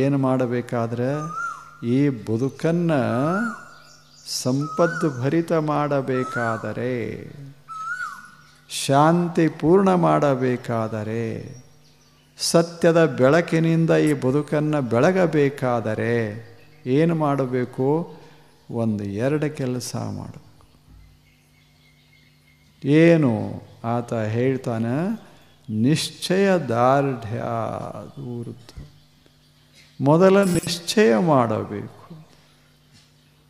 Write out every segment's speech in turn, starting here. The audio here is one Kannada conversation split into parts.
ಏನು ಮಾಡಬೇಕಾದ್ರೆ ಈ ಬದುಕನ್ನು ಸಂಪದ್ಭರಿತ ಮಾಡಬೇಕಾದರೆ, ಶಾಂತಿ ಪೂರ್ಣ ಮಾಡಬೇಕಾದರೆ, ಸತ್ಯದ ಬೆಳಕಿನಿಂದ ಈ ಬದುಕನ್ನು ಬೆಳಗಬೇಕಾದರೆ ಏನು ಮಾಡಬೇಕು? ಒಂದು ಎರಡು ಕೆಲಸ ಮಾಡಬೇಕು. ಏನು ಆತ ಹೇಳ್ತಾನೆ? ನಿಶ್ಚಯ ದಾರ್ಢ್ಯ ದೂರದ್ದು. ಮೊದಲ ನಿಶ್ಚಯ ಮಾಡಬೇಕು.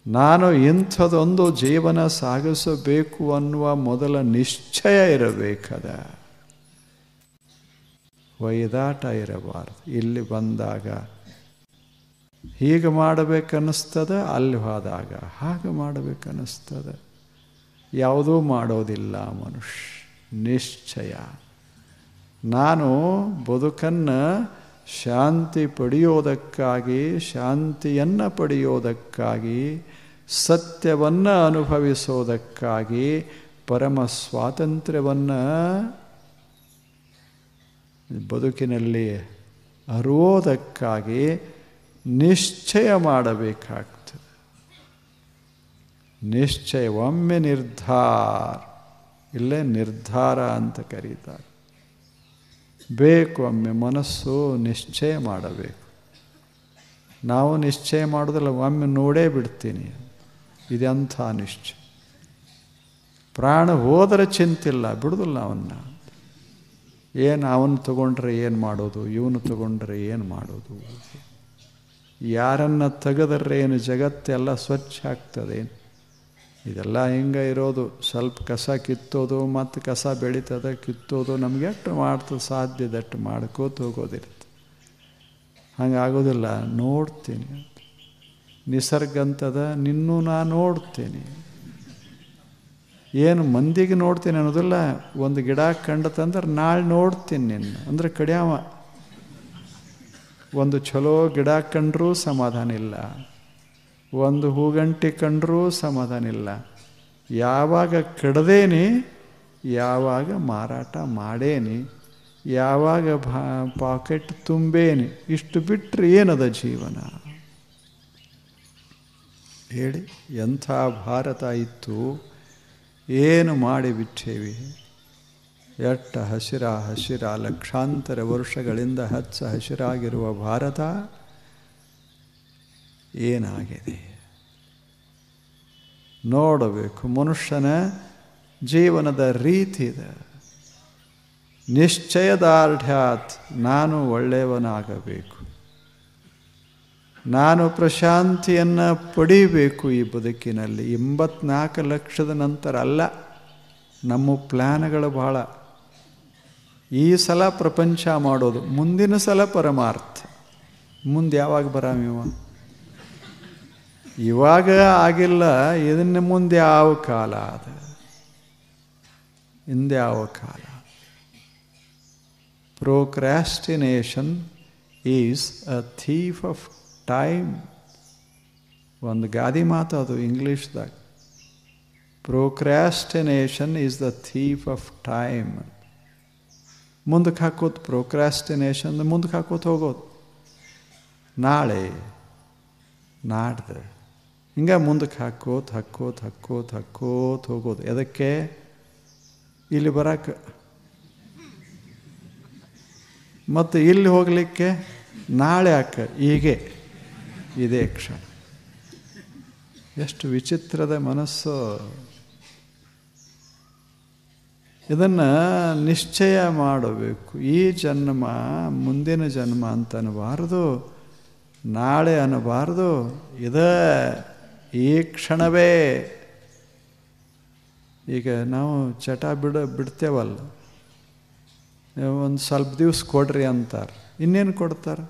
ನಾನು ಇಂಥದೊಂದು ಜೀವನ ಸಾಗಿಸಬೇಕು ಅನ್ನುವ ಮೊದಲ ನಿಶ್ಚಯ ಇರಬೇಕದ. ವೈದಾಟ ಇರಬಾರ್ದು. ಇಲ್ಲಿ ಬಂದಾಗ ಹೀಗೆ ಮಾಡಬೇಕನ್ನಿಸ್ತದೆ, ಅಲ್ಲಿ ಹೋದಾಗ ಹಾಗೆ ಮಾಡಬೇಕನ್ನಿಸ್ತದೆ. ಯಾವುದೂ ಮಾಡೋದಿಲ್ಲ ಮನುಷ್ಯ. ನಿಶ್ಚಯ. ನಾನು ಬದುಕನ್ನು ಶಾಂತಿ ಪಡೆಯೋದಕ್ಕಾಗಿ, ಶಾಂತಿಯನ್ನು ಪಡೆಯೋದಕ್ಕಾಗಿ, ಸತ್ಯವನ್ನು ಅನುಭವಿಸೋದಕ್ಕಾಗಿ, ಪರಮ ಸ್ವಾತಂತ್ರ್ಯವನ್ನು ಬದುಕಿನಲ್ಲಿ ಅರಿಯೋದಕ್ಕಾಗಿ ನಿಶ್ಚಯ ಮಾಡಬೇಕಾಗ್ತದೆ. ನಿಶ್ಚಯ. ಒಮ್ಮೆ ನಿರ್ಧಾರ, ಇಲ್ಲೇ ನಿರ್ಧಾರ ಅಂತ ಕರೀತಾರೆ. ಬೇಕು ಒಮ್ಮೆ ಮನಸ್ಸು ನಿಶ್ಚಯ ಮಾಡಬೇಕು. ನಾವು ನಿಶ್ಚಯ ಮಾಡೋದಿಲ್ಲ, ಒಮ್ಮೆ ನೋಡೇ ಬಿಡ್ತೀನಿ. ಇದೆಂಥ ನಿಶ್ಚಯ. ಪ್ರಾಣ ಹೋದರೆ ಚಿಂತಿಲ್ಲ, ಬಿಡೋದಿಲ್ಲ ಅವನ್ನ. ಏನು ಅವನು ತಗೊಂಡ್ರೆ ಏನು ಮಾಡೋದು, ಇವನು ತಗೊಂಡ್ರೆ ಏನು ಮಾಡೋದು, ಯಾರನ್ನು ತೆಗೆದರೆ ಏನು ಜಗತ್ತೆಲ್ಲ ಸ್ವಚ್ಛ ಆಗ್ತದೆ. ಇದೆಲ್ಲ ಹಿಂಗೆ ಇರೋದು. ಸ್ವಲ್ಪ ಕಸ ಕಿತ್ತೋದು, ಮತ್ತು ಕಸ ಬೆಳೀತದೆ, ಕಿತ್ತೋದು ನಮಗೆ ಎಷ್ಟು ಮಾಡ್ತದೆ ಸಾಧ್ಯದಷ್ಟು ಮಾಡ್ಕೋತ ಹೋಗೋದಿರುತ್ತೆ. ಹಂಗಾಗೋದಿಲ್ಲ. ನೋಡ್ತೀನಿ, ನಿಸರ್ಗ ಅಂತದ, ನಿನ್ನೂ ನಾನು ನೋಡ್ತೀನಿ. ಏನು ಮಂದಿಗೆ ನೋಡ್ತೀನಿ ಅನ್ನೋದಿಲ್ಲ. ಒಂದು ಗಿಡ ಕಂಡತಂದ್ರೆ ನಾಳೆ ನೋಡ್ತೀನಿ ನಿನ್ನ ಅಂದರೆ ಕಡಿಯಾವ. ಒಂದು ಚಲೋ ಗಿಡ ಕಂಡ್ರೂ ಸಮಾಧಾನ ಇಲ್ಲ, ಒಂದು ಹೂಗಂಟಿ ಕಂಡ್ರೂ ಸಮಾಧಾನ ಇಲ್ಲ. ಯಾವಾಗ ಕಡ್ದೇನಿ, ಯಾವಾಗ ಮಾರಾಟ ಮಾಡೇನಿ, ಯಾವಾಗ ಪಾಕೆಟ್ ತುಂಬೇನಿ, ಇಷ್ಟು ಬಿಟ್ಟರೆ ಏನದ ಜೀವನ ಹೇಳಿ? ಎಂಥ ಭಾರತ ಇತ್ತು, ಏನು ಮಾಡಿ ಬಿಟ್ಟೇವಿ. ಎಷ್ಟು ಹಸಿರ ಲಕ್ಷಾಂತರ ವರ್ಷಗಳಿಂದ ಹಚ್ಚ ಹಸಿರಾಗಿರುವ ಭಾರತ ಏನಾಗಿದೆ ನೋಡಬೇಕು. ಮನುಷ್ಯನ ಜೀವನದ ರೀತಿ ಇದೆ. ನಿಶ್ಚಯದಾರ್ಢ್ಯಾತ್, ನಾನು ಒಳ್ಳೆಯವನಾಗಬೇಕು, ನಾನು ಪ್ರಶಾಂತಿಯನ್ನು ಪಡೀಬೇಕು ಈ ಬದುಕಿನಲ್ಲಿ. 84 ಲಕ್ಷದ ನಂತರ ಅಲ್ಲ, ನಮ್ಮ ಪ್ಲ್ಯಾನ್ಗಳು ಭಾಳ. ಈ ಸಲ ಪ್ರಪಂಚ ಮಾಡೋದು, ಮುಂದಿನ ಸಲ ಪರಮಾರ್ಥ. ಮುಂದೆ ಯಾವಾಗ ಬರಾಮಿವ? ಇವಾಗ ಆಗಿಲ್ಲ, ಇದನ್ನ ಮುಂದೆ ಯಾವ ಕಾಲ ಅದ? ಹಿಂದೆ ಯಾವ ಕಾಲ? Procrastination is a thief of time. ಒಂದು ಗಾದಿ ಮಾತು ಅದು ಇಂಗ್ಲೀಷ್ದಾಗ. Procrastination is the thief of time. ಮುಂದಕ್ಕೆ ಹಾಕೋದು ಪ್ರೋಕ್ರಾಸ್ಟಿನೇಷನ್, ಮುಂದಕ್ಕೆ ಹಾಕೋತ ಹೋಗೋದು. ನಾಳೆ, ನಾಡ್ದು, ಹಿಂಗೆ ಮುಂದಕ್ಕೆ ಹಾಕೋತ ಹೋಗೋದು. ಎದಕ್ಕೆ? ಇಲ್ಲಿ ಬರಕ್ಕೆ, ಮತ್ತು ಇಲ್ಲಿ ಹೋಗಲಿಕ್ಕೆ ನಾಳೆ ಹಾಕ, ಹೀಗೆ ಇದೇ ಕ್ಷಣ. ಎಷ್ಟು ವಿಚಿತ್ರದ ಮನಸ್ಸು. ಇದನ್ನು ನಿಶ್ಚಯ ಮಾಡಬೇಕು. ಈ ಜನ್ಮ ಮುಂದಿನ ಜನ್ಮ ಅಂತ ಅನ್ನಬಾರ್ದು, ನಾಳೆ ಅನ್ನಬಾರ್ದು. ಈ ಕ್ಷಣವೇ. ಈಗ ನಾವು ಚಟ ಬಿಡ್ತೇವಲ್ಲ, ಒಂದು ಸ್ವಲ್ಪ ದಿವಸ ಕೊಡ್ರಿ ಅಂತಾರೆ. ಇನ್ನೇನು ಕೊಡ್ತಾರೆ?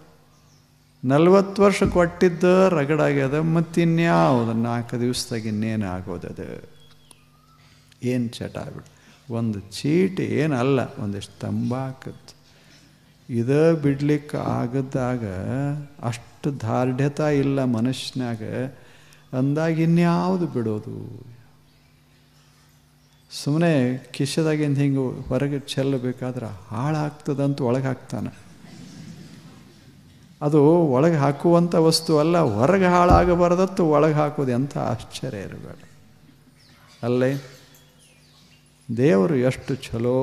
40 ವರ್ಷ ಕೊಟ್ಟಿದ್ದು ರಗಡಾಗ್ಯದ, ಮತ್ತಿನ್ಯಾವುದು 4 ದಿವಸದಾಗ ಇನ್ನೇನು ಆಗೋದದು? ಏನು ಚಟ ಬಿಡು. ಒಂದು ಚೀಟಿ ಏನಲ್ಲ, ಒಂದಿಷ್ಟು ತಂಬಾಕತ್ತು. ಇದು ಬಿಡ್ಲಿಕ್ಕೆ ಆಗದಾಗ ಅಷ್ಟು ದಾರ್ಢ್ಯತೆ ಇಲ್ಲ ಮನುಷ್ಯನಾಗ ಅಂದಾಗ ಇನ್ಯಾವುದು ಬಿಡೋದು? ಸುಮ್ಮನೆ ಕಿಶದಾಗಿಂದ ಹಿಂಗೆ ಹೊರಗೆ ಚೆಲ್ಲಬೇಕಾದ್ರೆ ಹಾಳಾಗ್ತದಂತ ಒಳಗೆ ಹಾಕ್ತಾನೆ. ಅದು ಒಳಗೆ ಹಾಕುವಂಥ ವಸ್ತು ಅಲ್ಲ, ಹೊರಗೆ ಹಾಳಾಗಬಾರ್ದತ್ತು ಒಳಗೆ ಹಾಕೋದು. ಎಂಥ ಆಶ್ಚರ್ಯ ಇರಬೇಡ ಅಲ್ಲೇ. ದೇವರು ಎಷ್ಟು ಚಲೋ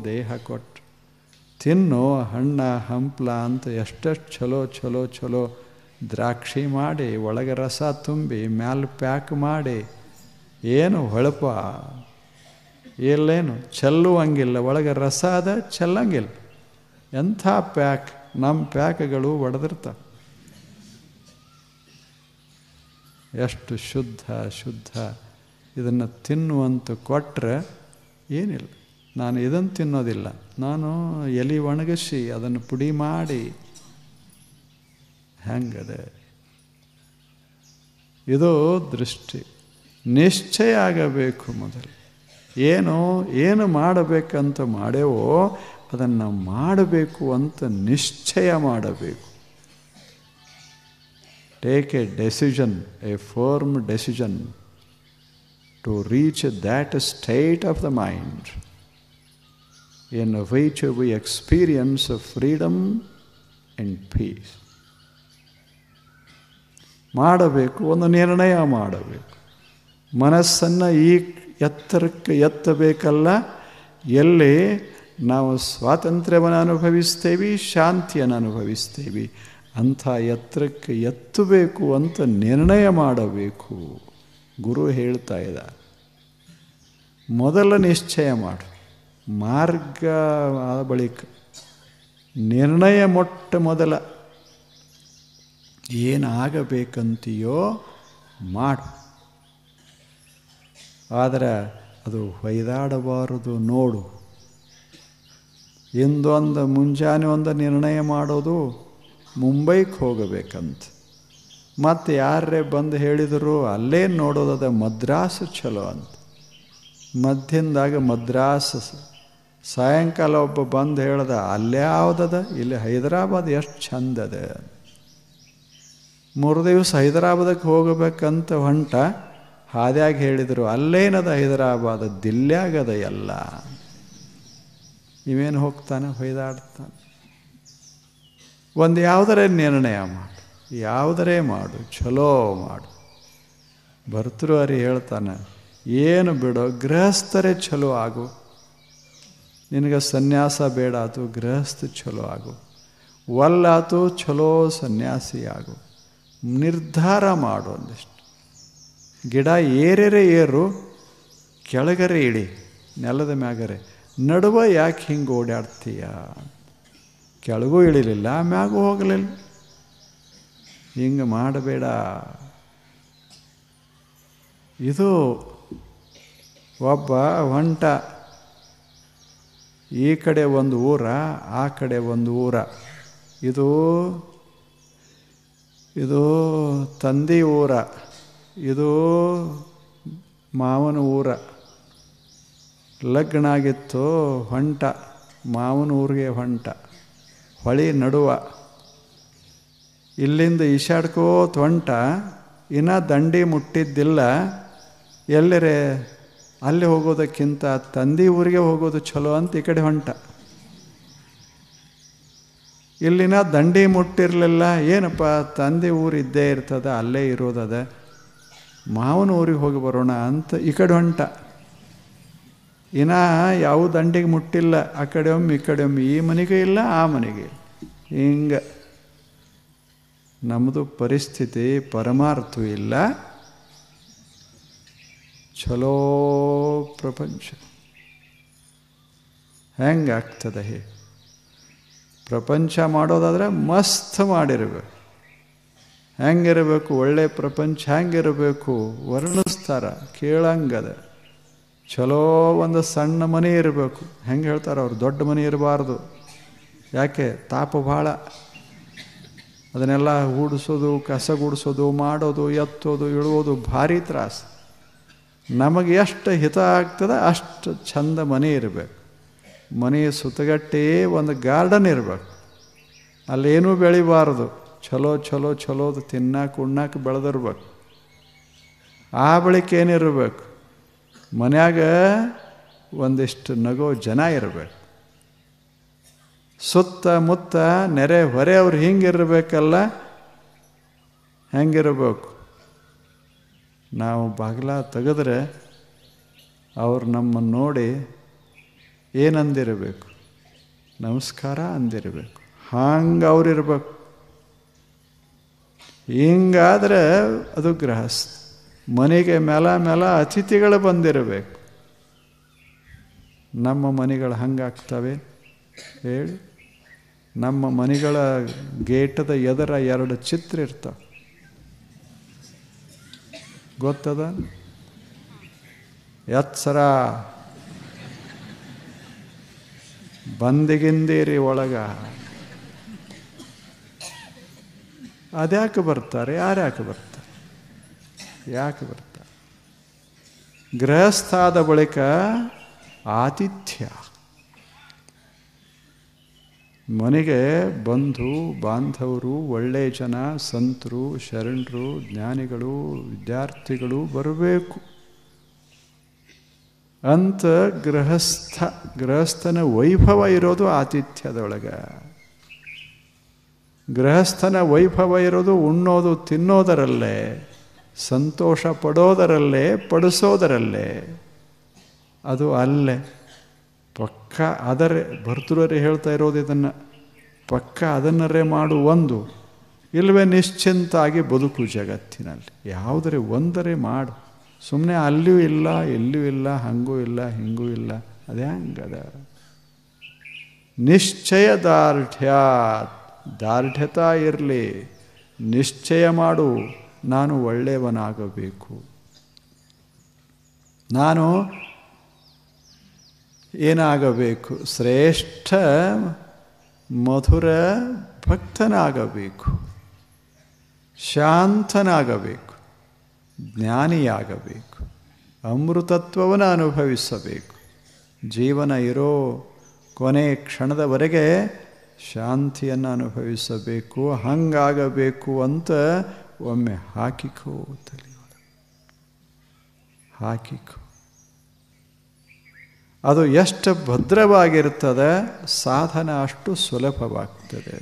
ದೇಹ ಕೊಟ್ಟು, ತಿನ್ನು ಹಣ್ಣ ಹಂಪ್ಲ ಅಂತ ಎಷ್ಟೆಷ್ಟು ಚಲೋ ಚಲೋ ಚಲೋ ದ್ರಾಕ್ಷಿ ಮಾಡಿ ಒಳಗೆ ರಸ ತುಂಬಿ ಮ್ಯಾಲೆ ಪ್ಯಾಕ್ ಮಾಡಿ, ಏನು ಹೊಳಪ, ಎಲ್ಲೇನು ಚೆಲ್ಲುವಂಗಿಲ್ಲ, ಒಳಗೆ ರಸ ಅದ ಚೆಲ್ಲಂಗಿಲ್ಲ. ಎಂಥ ಪ್ಯಾಕ್. ನಮ್ಮ ಪ್ಯಾಕ್ಗಳು ಒಡೆದಿರ್ತಾವೆ. ಎಷ್ಟು ಶುದ್ಧ ಶುದ್ಧ. ಇದನ್ನು ತಿನ್ನುವಂತ ಕೊಟ್ಟರೆ ಏನಿಲ್ಲ. ನಾನು ಇದನ್ನು ತಿನ್ನೋದಿಲ್ಲ, ನಾನು ಎಲೆ ಒಣಗಿಸಿ ಅದನ್ನು ಪುಡಿ ಮಾಡಿ. ಹೆಂಗದೆ ಇದು ದೃಷ್ಟಿ. ನಿಶ್ಚಯ ಆಗಬೇಕು ಮೊದಲು. ಏನು ಮಾಡಬೇಕಂತ ಮಾಡೇವೋ ಅದನ್ನು ಮಾಡಬೇಕು ಅಂತ ನಿಶ್ಚಯ ಮಾಡಬೇಕು. Take a decision, a firm decision to reach that state of the mind in which we experience freedom and peace. ಮಾಡಬೇಕು, ಒಂದು ನಿರ್ಣಯ ಮಾಡಬೇಕು. ಮನಸ್ಸನ್ನು ಈ ಎತ್ತರಕ್ಕೆ ಎತ್ತಬೇಕಲ್ಲ. ಎಲ್ಲಿ ನಾವು ಸ್ವಾತಂತ್ರ್ಯವನ್ನು ಅನುಭವಿಸ್ತೇವೆ, ಶಾಂತಿಯನ್ನು ಅನುಭವಿಸ್ತೇವೆ, ಅಂಥ ಎತ್ತರಕ್ಕೆ ಎತ್ತಬೇಕು ಅಂತ ನಿರ್ಣಯ ಮಾಡಬೇಕು. ಗುರು ಹೇಳ್ತಾ ಇದ್ದಾರೆ, ಮೊದಲ ನಿಶ್ಚಯ ಮಾಡು, ಮಾರ್ಗ ಆದ ಬಳಿಕ ನಿರ್ಣಯ. ಮೊಟ್ಟ ಮೊದಲ ಏನಾಗಬೇಕಂತೀಯೋ ಮಾಡು. ಆದರೆ ಅದು ಹೊಯ್ದಾಡಬಾರದು. ನೋಡು, ಇಂದೊಂದು ಮುಂಜಾನೆ ಒಂದು ನಿರ್ಣಯ ಮಾಡೋದು ಮುಂಬೈಗೆ ಹೋಗಬೇಕಂತ. ಮತ್ತು ಯಾರೇ ಬಂದು ಹೇಳಿದರು ಅಲ್ಲೇ ನೋಡೋದದ ಮದ್ರಾಸ್ ಚಲೋ ಅಂತ. ಮಧ್ಯದಾಗ ಮದ್ರಾಸ್. ಸಾಯಂಕಾಲ ಒಬ್ಬ ಬಂದು ಹೇಳ್ದ ಅಲ್ಲೇ ಯಾವುದದ, ಇಲ್ಲಿ ಹೈದರಾಬಾದ್ ಎಷ್ಟು ಚಂದದ. 3 ದಿವಸ ಹೈದರಾಬಾದಕ್ಕೆ ಹೋಗಬೇಕಂತ ಹೊಂಟ. ಹಾದ್ಯಾಗ ಹೇಳಿದರು ಅಲ್ಲೇನದ ಹೈದರಾಬಾದ್, ದಿಲ್ಲ್ಯಾಗದ ಎಲ್ಲ. ಇವೇನು ಹೋಗ್ತಾನೆ, ಹೊಯ್ದಾಡ್ತಾನೆ. ಒಂದು ಯಾವುದರೇ ನಿರ್ಣಯ ಮಾಡು, ಯಾವುದರೇ ಮಾಡು, ಚಲೋ ಮಾಡು. ಭರ್ತೃಹರಿ ಹೇಳ್ತಾನೆ, ಏನು ಬಿಡೋ, ಗೃಹಸ್ಥರೇ ಚಲೋ ಆಗು. ನಿನಗೆ ಸನ್ಯಾಸ ಬೇಡ ಆತು, ಗೃಹಸ್ಥ ಚಲೋ ಆಗು. ಒಲ್ಲಾತು, ಚಲೋ ಸನ್ಯಾಸಿ ಆಗು. ನಿರ್ಧಾರ ಮಾಡು. ಒಂದಿಷ್ಟು ಗಿಡ ಏರೇ ಏರು, ಕೆಳಗರೆ ಇಳಿ, ನೆಲದ ಮ್ಯಾಗರೆ. ನಡುವೆ ಯಾಕೆ ಹಿಂಗೆ ಓಡಾಡ್ತೀಯ? ಕೆಳಗೂ ಇಳಿಲಿಲ್ಲ, ಮ್ಯಾಗೂ ಹೋಗಲಿಲ್ಲ. ಹಿಂಗೆ ಮಾಡಬೇಡ. ಇದು ಒಬ್ಬ ಹೊಂಟ, ಈ ಕಡೆ ಒಂದು ಊರ, ಆ ಕಡೆ ಒಂದು ಊರ. ಇದು ತಂದೆ ಊರ, ಇದು ಮಾವನ ಊರ. ಲಗ್ನ ಆಗಿತ್ತು, ಹೊಂಟ ಮಾವನ ಊರಿಗೆ ಹೊಂಟ. ಹೊಳಿ ನಡುವ. ಇಲ್ಲಿಂದ ಈಶಾಡ್ಕೋತ ಹೊಂಟ. ಇನ್ನೂ ದಂಡಿ ಮುಟ್ಟಿದ್ದಿಲ್ಲ. ಎಲ್ಲರೇ ಅಲ್ಲಿ ಹೋಗೋದಕ್ಕಿಂತ ತಂದೆ ಊರಿಗೆ ಹೋಗೋದು ಚಲೋ ಅಂತ ಈ ಕಡೆ ಹೊಂಟ. ಇಲ್ಲಿನ ದಂಡಿ ಮುಟ್ಟಿರಲಿಲ್ಲ. ಏನಪ್ಪ ತಂದೆ ಊರು ಇದ್ದೇ ಇರ್ತದ, ಅಲ್ಲೇ ಇರೋದದ, ಮಾವನ ಊರಿಗೆ ಹೋಗಿ ಬರೋಣ ಅಂತ ಈ ಕಡೆ ಹೊಂಟ. ಇನ್ನ ಯಾವ ದಂಡಿಗೆ ಮುಟ್ಟಿಲ್ಲ. ಆ ಕಡೆ ಒಮ್ಮೆ ಈ ಕಡೆ ಒಮ್ಮೆ, ಈ ಮನೆಗೆ ಇಲ್ಲ ಆ ಮನೆಗೆ. ಹಿಂಗೆ ನಮ್ಮದು ಪರಿಸ್ಥಿತಿ. ಪರಮಾರ್ಥ ಇಲ್ಲ, ಚಲೋ ಪ್ರಪಂಚ. ಹೆಂಗಾಗ್ತದೆ? ಪ್ರಪಂಚ ಮಾಡೋದಾದರೆ ಮಸ್ತ್ ಮಾಡಿರಬೇಕು. ಹೆಂಗಿರಬೇಕು? ಒಳ್ಳೆ ಪ್ರಪಂಚ ಹೆಂಗಿರಬೇಕು ವರ್ಣಿಸ್ತಾರ, ಕೇಳಂಗದ. ಚಲೋ ಒಂದು ಸಣ್ಣ ಮನೆ ಇರಬೇಕು. ಹೆಂಗೆ ಹೇಳ್ತಾರೆ ಅವ್ರು, ದೊಡ್ಡ ಮನೆ ಇರಬಾರ್ದು. ಯಾಕೆ? ತಾಪ ಭಾಳ. ಅದನ್ನೆಲ್ಲ ಹೂಡಿಸೋದು, ಕಸ ಗುಡಿಸೋದು, ಮಾಡೋದು, ಎತ್ತೋದು, ಇಳುವುದು ಭಾರಿ ತ್ರಾಸು. ನಮಗೆ ಎಷ್ಟು ಹಿತ ಆಗ್ತದೆ ಅಷ್ಟು ಚಂದ ಮನೆ ಇರಬೇಕು. ಮನೆಯ ಸುತ್ತಗಟ್ಟೆ ಒಂದು ಗಾರ್ಡನ್ ಇರಬೇಕು. ಅಲ್ಲೇನೂ ಬೆಳಿಬಾರ್ದು. ಚಲೋ ಚಲೋ ಚಲೋದು ತಿನ್ನಕ್ಕೆ ಉಣ್ಣಕ್ಕೆ ಬೆಳೆದಿರ್ಬೇಕು. ಆ ಬಳಿಕ ಏನಿರಬೇಕು? ಮನ್ಯಾಗ ಒಂದಿಷ್ಟು ನಗೋ ಜನ ಇರಬೇಕು. ಸುತ್ತಮುತ್ತ ನೆರೆ ಹೊರೆ ಅವ್ರು ಹಿಂಗಿರಬೇಕಲ್ಲ, ಹೆಂಗಿರಬೇಕು? ನಾವು ಬಾಗಿಲ ತೆಗೆದ್ರೆ ಅವ್ರು ನಮ್ಮನ್ನು ನೋಡಿ ಏನಂದಿರಬೇಕು? ನಮಸ್ಕಾರ ಅಂದಿರಬೇಕು. ಹಂಗೆ ಅವ್ರಿರ್ಬೇಕು. ಹಿಂಗಾದರೆ ಅದು ಗೃಹಸ್ಥ. ಮನೆಗೆ ಮೇಲ ಅತಿಥಿಗಳು ಬಂದಿರಬೇಕು. ನಮ್ಮ ಮನೆಗಳು ಹಂಗಾಗ್ತವೆ ಹೇಳಿ? ನಮ್ಮ ಮನೆಗಳ ಗೇಟದ ಎದರ 2 ಚಿತ್ರ ಇರ್ತವೆ, ಗೊತ್ತದ? ಎತ್ಸರ ಬಂದಿಗಿಂದಿರಿ ಒಳಗ. ಅದ್ಯಾಕೆ ಬರ್ತಾರೆ? ಯಾರ್ಯಾಕೆ ಬರ್ತಾರೆ? ಯಾಕೆ ಬರ್ತಾರೆ? ಗೃಹಸ್ಥಾದ ಬಳಿಕ ಆತಿಥ್ಯ. ಮನೆಗೆ ಬಂಧು ಬಾಂಧವರು, ಒಳ್ಳೆಯ ಜನ, ಸಂತರು, ಶರಣರು, ಜ್ಞಾನಿಗಳು, ವಿದ್ಯಾರ್ಥಿಗಳು ಬರಬೇಕು ಅಂತ ಗೃಹಸ್ಥನ ವೈಭವ ಇರೋದು ಆತಿಥ್ಯದೊಳಗೆ. ಗೃಹಸ್ಥನ ವೈಭವ ಇರೋದು ಉಣ್ಣೋದು ತಿನ್ನೋದರಲ್ಲೇ, ಸಂತೋಷ ಪಡೋದರಲ್ಲೇ, ಪಡಿಸೋದರಲ್ಲೇ. ಅದು ಅಲ್ಲೇ ಪಕ್ಕ ಅದರೇ ಭರ್ತೃರೇ ಹೇಳ್ತಾ ಇರೋದು ಇದನ್ನು. ಪಕ್ಕ ಅದನ್ನರೇ ಮಾಡು ಒಂದು, ಇಲ್ಲವೇ ನಿಶ್ಚಿಂತಾಗಿ ಬದುಕು ಜಗತ್ತಿನಲ್ಲಿ. ಯಾವುದರೆ ಒಂದರೆ ಮಾಡು. ಸುಮ್ಮನೆ ಅಲ್ಲಿಯೂ ಇಲ್ಲ, ಇಲ್ಲಿಯೂ ಇಲ್ಲ, ಹಂಗೂ ಇಲ್ಲ, ಹಿಂಗೂ ಇಲ್ಲ, ಅದೇ ಹಂಗದ. ನಿಶ್ಚಯ ದಾರ್ಢ್ಯತಾ ಇರಲಿ. ನಿಶ್ಚಯ ಮಾಡು, ನಾನು ಒಳ್ಳೆಯವನಾಗಬೇಕು, ನಾನು ಏನಾಗಬೇಕು? ಶ್ರೇಷ್ಠ ಮಧುರ ಭಕ್ತನಾಗಬೇಕು, ಶಾಂತನಾಗಬೇಕು, ಜ್ಞಾನಿಯಾಗಬೇಕು, ಅಮೃತತ್ವವನ್ನು ಅನುಭವಿಸಬೇಕು. ಜೀವನ ಇರೋ ಕೊನೆ ಕ್ಷಣದವರೆಗೆ ಶಾಂತಿಯನ್ನು ಅನುಭವಿಸಬೇಕು. ಹಂಗಾಗಬೇಕು ಅಂತ ಒಮ್ಮೆ ಹಾಕಿಕೋ ತಲೆಯೊಳಗೆ, ಹಾಕಿಕೋ. ಅದು ಎಷ್ಟು ಭದ್ರವಾಗಿರ್ತದೆ, ಸಾಧನ ಅಷ್ಟು ಸುಲಭವಾಗ್ತದೆ.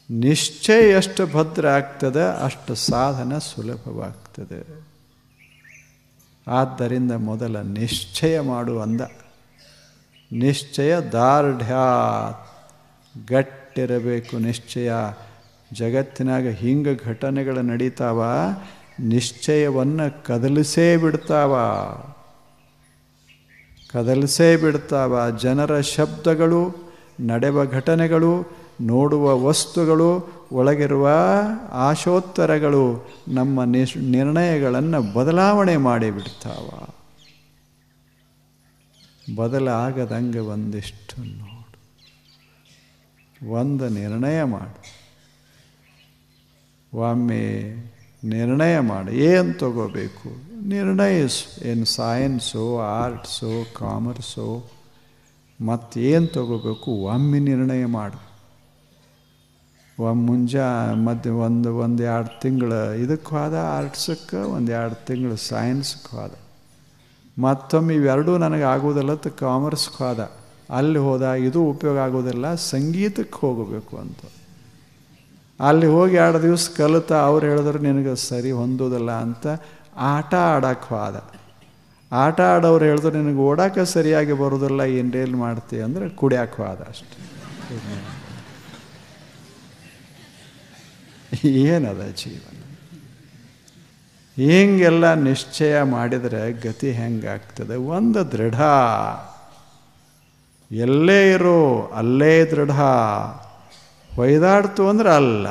ನಿಶ್ಚಯ ಎಷ್ಟು ಭದ್ರ ಆಗ್ತದೆ, ಅಷ್ಟು ಸಾಧನ ಸುಲಭವಾಗ್ತದೆ. ಆದ್ದರಿಂದ ಮೊದಲ ನಿಶ್ಚಯ ಮಾಡು ಅಂದ. ನಿಶ್ಚಯ ದಾರ್ಢ್ಯ, ಗಟ್ಟಿರಬೇಕು ನಿಶ್ಚಯ. ಜಗತ್ತಿನಾಗ ಹಿಂಗೆ ಘಟನೆಗಳು ನಡೀತಾವ, ನಿಶ್ಚಯವನ್ನು ಕದಲಿಸೇ ಬಿಡ್ತಾವ. ಜನರ ಶಬ್ದಗಳು, ನಡೆವ ಘಟನೆಗಳು, ನೋಡುವ ವಸ್ತುಗಳು, ಒಳಗಿರುವ ಆಶೋತ್ತರಗಳು ನಮ್ಮ ನಿರ್ಣಯಗಳನ್ನು ಬದಲಾವಣೆ ಮಾಡಿಬಿಡ್ತಾವ. ಬದಲಾಗದಂಗೆ ಒಂದಿಷ್ಟು ನೋಡು, ಒಂದು ನಿರ್ಣಯ ಮಾಡು. ಒಮ್ಮೆ ನಿರ್ಣಯ ಮಾಡು, ಏನು ತಗೋಬೇಕು ನಿರ್ಣಯಿಸು. ಏನು ಸೈನ್ಸು, ಆರ್ಟ್ಸು, ಕಾಮರ್ಸು, ಮತ್ತೇನು ತಗೋಬೇಕು ಒಮ್ಮೆ ನಿರ್ಣಯ ಮಾಡು. ಒಂದು 2 ತಿಂಗಳು ಇದಕ್ಕೆ ಹೋದ ಆರ್ಟ್ಸಕ್ಕೆ, 1-2 ತಿಂಗಳು ಸೈನ್ಸ್ಗೆ ಹೋದ. ಮತ್ತೊಮ್ಮೆ ಇವೆರಡೂ ನನಗೆ ಆಗೋದಿಲ್ಲ ಅಂತ ಕಾಮರ್ಸ್ಗೆ ಹೋದ. ಅಲ್ಲಿ ಹೋದ, ಇದು ಉಪಯೋಗ ಆಗೋದಿಲ್ಲ, ಸಂಗೀತಕ್ಕೆ ಹೋಗಬೇಕು ಅಂತ. ಅಲ್ಲಿ ಹೋಗಿ 2 ದಿವಸ ಕಲಿತ ಅವ್ರು ಹೇಳಿದ್ರು ನಿನಗೆ ಸರಿ ಹೊಂದೋದಿಲ್ಲ ಅಂತ ಆಟ ಆಡೋಕ್ಕೆ ಹೋದ. ಆಟ ಆಡೋರು ಹೇಳಿದ್ರು ನಿನಗೆ ಓಡೋಕೆ ಸರಿಯಾಗಿ ಬರೋದಿಲ್ಲ, ಏನೇನು ಮಾಡ್ತೀವಿ ಅಂದರೆ ಕುಡಿಯೋಕೆ ಹೋದ ಅಷ್ಟೆ. ಏನದ ಜೀವನ? ಹಿಂಗೆಲ್ಲ ನಿಶ್ಚಯ ಮಾಡಿದರೆ ಗತಿ ಹೆಂಗಾಗ್ತದೆ? ಒಂದು ದೃಢ, ಎಲ್ಲೇ ಇರೋ ಅಲ್ಲೇ ದೃಢ. ಹೊಯ್ದಾಡ್ತು ಅಂದ್ರೆ ಅಲ್ಲ.